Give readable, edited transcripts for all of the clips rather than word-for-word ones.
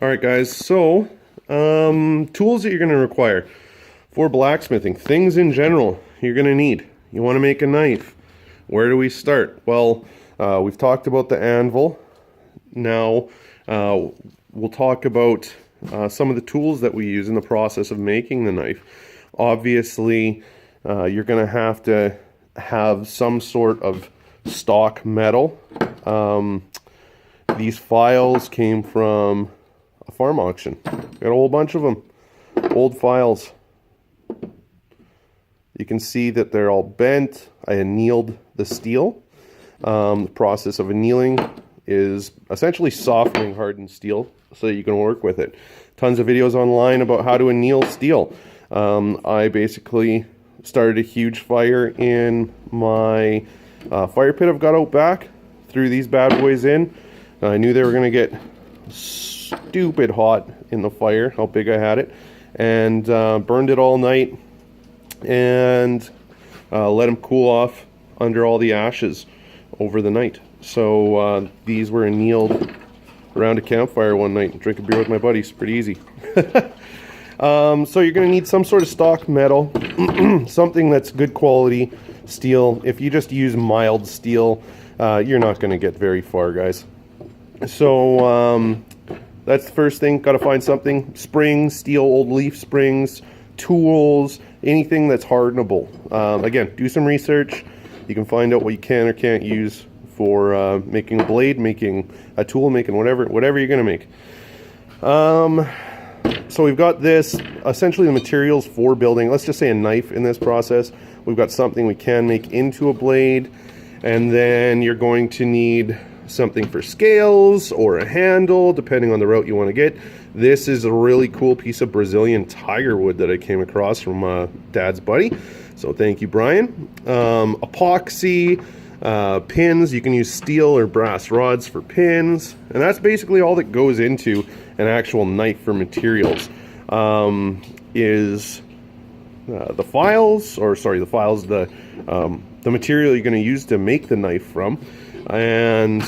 All right, guys. So, tools that you're going to require for blacksmithing, things in general you're going to need. You want to make a knife. Where do we start? Well, we've talked about the anvil. Now, we'll talk about some of the tools that we use in the process of making the knife. Obviously, you're going to have some sort of stock metal. These files came from a farm auction. Got a whole bunch of them. Old files. You can see that they're all bent. I annealed the steel. The process of annealing is essentially softening hardened steel so that you can work with it. Tons of videos online about how to anneal steel. I basically started a huge fire in my fire pit I've got out back. Threw these bad boys in. I knew they were going to get stupid hot in the fire, how big I had it, and burned it all night and let them cool off under all the ashes over the night. So these were annealed around a campfire one night and drink a beer with my buddies. Pretty easy. So you're going to need some sort of stock metal, something that's good quality steel. If you just use mild steel, you're not going to get very far, guys. So that's the first thing. Got to find something. Springs, steel, old leaf springs, tools, anything that's hardenable. Again, do some research. You can find out what you can or can't use for making a blade, making a tool, making whatever you're going to make. So we've got this, essentially the materials for building, let's just say a knife in this process. We've got something we can make into a blade, and then you're going to need something for scales or a handle, depending on the route you want to get. This is a really cool piece of Brazilian tiger wood that I came across from Dad's buddy. So thank you, Brian. Epoxy, pins. You can use steel or brass rods for pins. And that's basically all that goes into an actual knife for materials. Is the files, the material you're going to use to make the knife from, and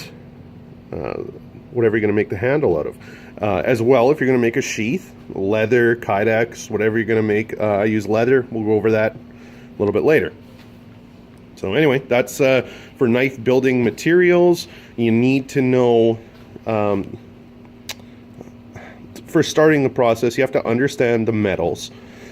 whatever you're going to make the handle out of. As well, if you're going to make a sheath, leather, kydex, whatever you're going to make. I use leather. We'll go over that a little bit later. So anyway, that's for knife building materials. You need to know, for starting the process, you have to understand the metals.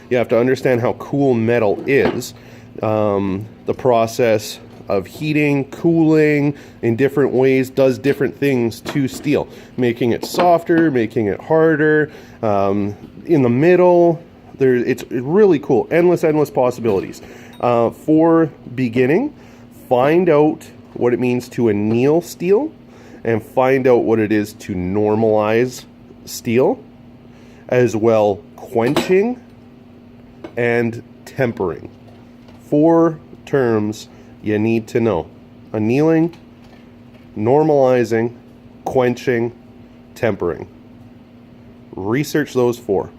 You have to understand how cool metal is. The process of heating, cooling in different ways does different things to steel, making it softer, making it harder. In the middle, it's really cool. Endless possibilities. For beginning, find out what it means to anneal steel and find out what it is to normalize steel, as well quenching and tempering. 4 terms you need to know: annealing, normalizing, quenching, tempering. Research those 4.